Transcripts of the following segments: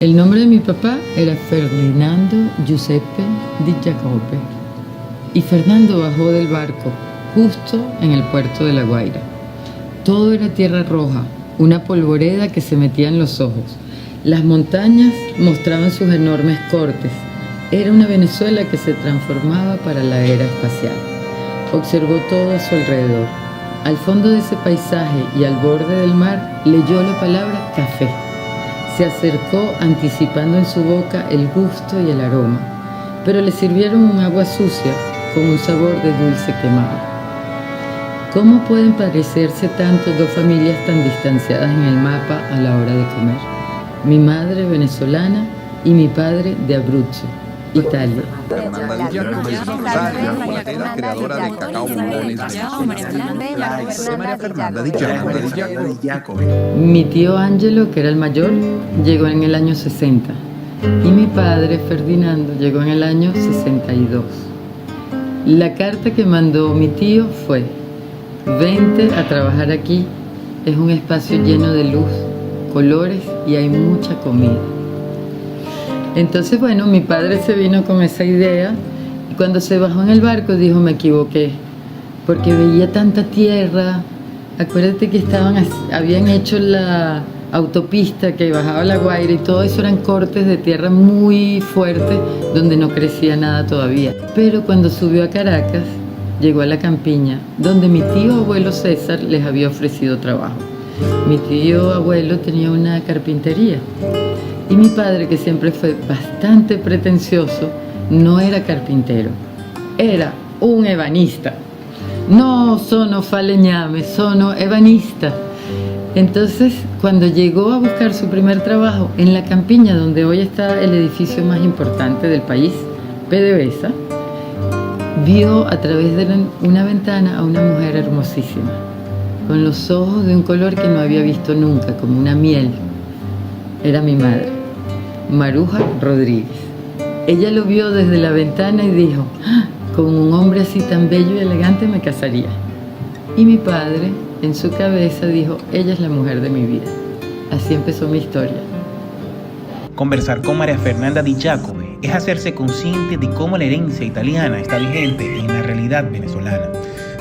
El nombre de mi papá era Ferdinando Giuseppe Di Giacobbe y Fernando bajó del barco justo en el puerto de La Guaira. Todo era tierra roja, una polvoreda que se metía en los ojos. Las montañas mostraban sus enormes cortes. Era una Venezuela que se transformaba para la era espacial. Observó todo a su alrededor. Al fondo de ese paisaje y al borde del mar leyó la palabra café. Se acercó anticipando en su boca el gusto y el aroma, pero le sirvieron un agua sucia con un sabor de dulce quemado. ¿Cómo pueden parecerse tanto dos familias tan distanciadas en el mapa a la hora de comer? Mi madre venezolana y mi padre de Abruzzo, Italia. Fernanda Di Giacobbe es empresaria, chocolatera, creadora de cacao bombones venezolanos. María Fernanda Di Giacobbe. Mi tío Angelo, que era el mayor, llegó en el año 60 y mi padre Ferdinando llegó en el año 62. La carta que mandó mi tío fue: vente a trabajar aquí, es un espacio lleno de luz, colores y hay mucha comida. Entonces, bueno, mi padre se vino con esa idea y cuando se bajó en el barco dijo: me equivoqué, porque veía tanta tierra. Acuérdate que habían hecho la autopista que bajaba a La Guaira y todo eso eran cortes de tierra muy fuertes donde no crecía nada todavía. Pero cuando subió a Caracas, llegó a la campiña, donde mi tío abuelo César les había ofrecido trabajo. Mi tío abuelo tenía una carpintería. Y mi padre, que siempre fue bastante pretencioso, no era carpintero, era un ebanista. No sono faleñame, sono ebanista. Entonces, cuando llegó a buscar su primer trabajo en la campiña, donde hoy está el edificio más importante del país, PDVSA, vio a través de una ventana a una mujer hermosísima, con los ojos de un color que no había visto nunca, como una miel. Era mi madre, Maruja Rodríguez. Ella lo vio desde la ventana y dijo: ¡ah! Con un hombre así tan bello y elegante me casaría. Y mi padre, en su cabeza, dijo: ella es la mujer de mi vida. Así empezó mi historia. Conversar con María Fernanda Di Giacobbe es hacerse consciente de cómo la herencia italiana está vigente en la realidad venezolana.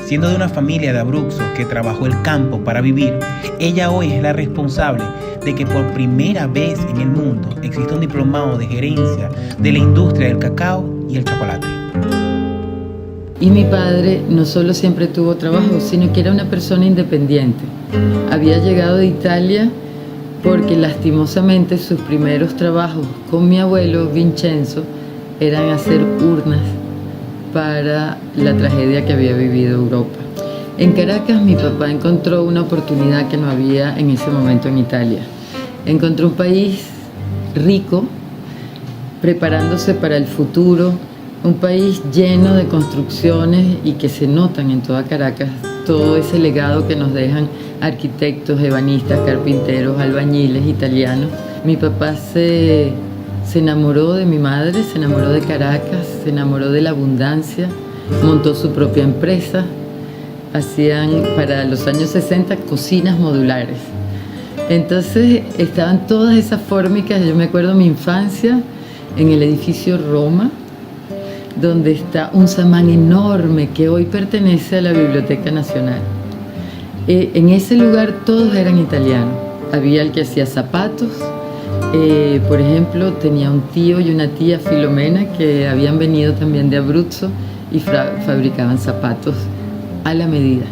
Siendo de una familia de Abruzzo que trabajó el campo para vivir, ella hoy es la responsable de que por primera vez en el mundo exista un diplomado de gerencia de la industria del cacao y el chocolate. Y mi padre no solo siempre tuvo trabajo, sino que era una persona independiente. Había llegado de Italia porque lastimosamente sus primeros trabajos con mi abuelo Vincenzo eran hacer urnas para la tragedia que había vivido Europa. En Caracas mi papá encontró una oportunidad que no había en ese momento en Italia. Encontró un país rico, preparándose para el futuro, un país lleno de construcciones y que se notan en toda Caracas todo ese legado que nos dejan arquitectos, ebanistas, carpinteros, albañiles, italianos. Mi papá se enamoró de mi madre, se enamoró de Caracas, se enamoró de la abundancia, montó su propia empresa. Hacían para los años 60 cocinas modulares. Entonces estaban todas esas fórmicas. Yo me acuerdo mi infancia en el edificio Roma, donde está un samán enorme que hoy pertenece a la Biblioteca Nacional. En ese lugar todos eran italianos. Había el que hacía zapatos. Por ejemplo, tenía un tío y una tía, Filomena, que habían venido también de Abruzzo y fabricaban zapatos a la medida.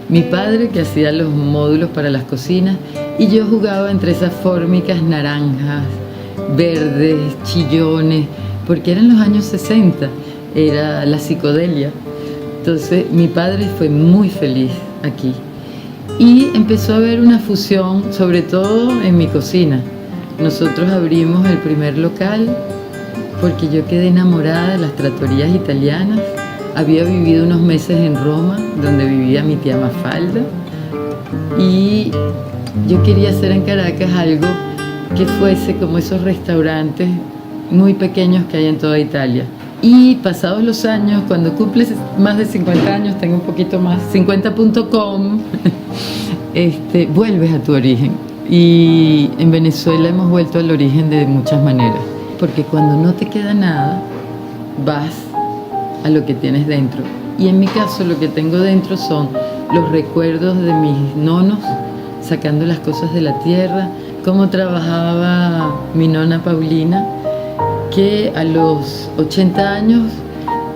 Mi padre, que hacía los módulos para las cocinas, y yo jugaba entre esas fórmicas naranjas, verdes, chillones, porque eran los años 60, era la psicodelia. Entonces mi padre fue muy feliz aquí y empezó a haber una fusión, sobre todo en mi cocina. Nosotros abrimos el primer local porque yo quedé enamorada de las trattorias italianas. Había vivido unos meses en Roma, donde vivía mi tía Mafalda, y yo quería hacer en Caracas algo que fuese como esos restaurantes muy pequeños que hay en toda Italia. Y pasados los años, cuando cumples más de 50 años, tengo un poquito más, 50.com, vuelves a tu origen. Y en Venezuela hemos vuelto al origen de muchas maneras, porque cuando no te queda nada, vas a lo que tienes dentro. Y en mi caso lo que tengo dentro son los recuerdos de mis nonos sacando las cosas de la tierra, cómo trabajaba mi nona Paulina, que a los 80 años,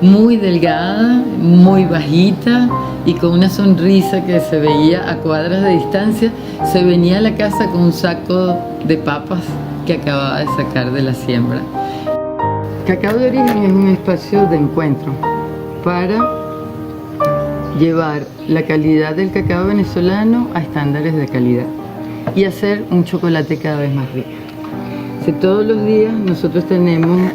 muy delgada, muy bajita y con una sonrisa que se veía a cuadras de distancia, se venía a la casa con un saco de papas que acababa de sacar de la siembra. Cacao de Origen es un espacio de encuentro para llevar la calidad del cacao venezolano a estándares de calidad y hacer un chocolate cada vez más rico. Todos los días nosotros tenemos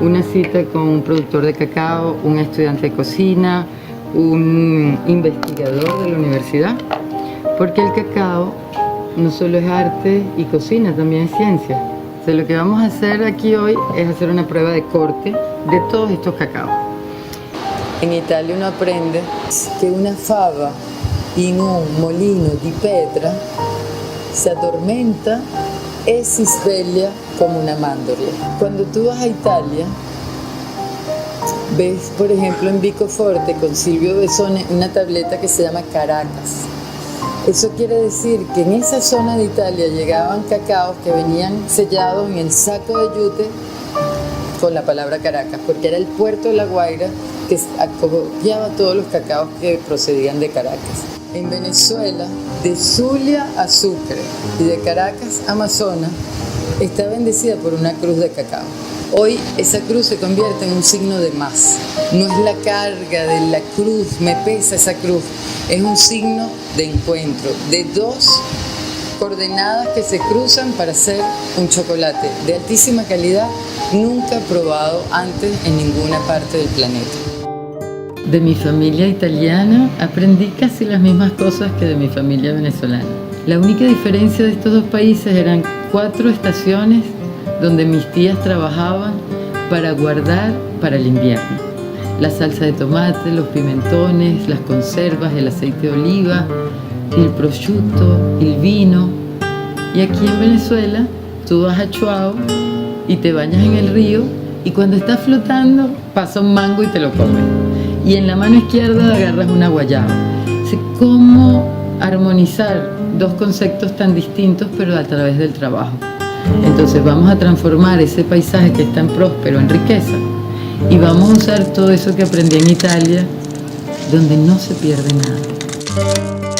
una cita con un productor de cacao, un estudiante de cocina, un investigador de la universidad, porque el cacao no solo es arte y cocina, también es ciencia. Lo que vamos a hacer aquí hoy es hacer una prueba de corte de todos estos cacaos. En Italia uno aprende que una fava in un molino di pietra se addormenta e si sveglia como una mandorla. Cuando tú vas a Italia, ves, por ejemplo, en Vicoforte con Silvio Besone una tableta que se llama Caracas. Eso quiere decir que en esa zona de Italia llegaban cacaos que venían sellados en el saco de yute con la palabra Caracas, porque era el puerto de La Guaira que acogiaba todos los cacaos que procedían de Caracas. En Venezuela, de Zulia a Sucre y de Caracas a Amazonas, está bendecida por una cruz de cacao. Hoy esa cruz se convierte en un signo de más. No es la carga de la cruz, me pesa esa cruz. Es un signo de encuentro, de dos coordenadas que se cruzan para hacer un chocolate de altísima calidad, nunca probado antes en ninguna parte del planeta. De mi familia italiana aprendí casi las mismas cosas que de mi familia venezolana. La única diferencia de estos dos países eran 4 estaciones donde mis tías trabajaban para guardar para el invierno. La salsa de tomate, los pimentones, las conservas, el aceite de oliva, el prosciutto, el vino. Y aquí en Venezuela tú vas a Chuao y te bañas en el río y cuando está flotando pasa un mango y te lo comes. Y en la mano izquierda agarras una guayaba. ¿Cómo armonizar dos conceptos tan distintos pero a través del trabajo? Entonces vamos a transformar ese paisaje que es tan próspero en riqueza y vamos a usar todo eso que aprendí en Italia, donde no se pierde nada.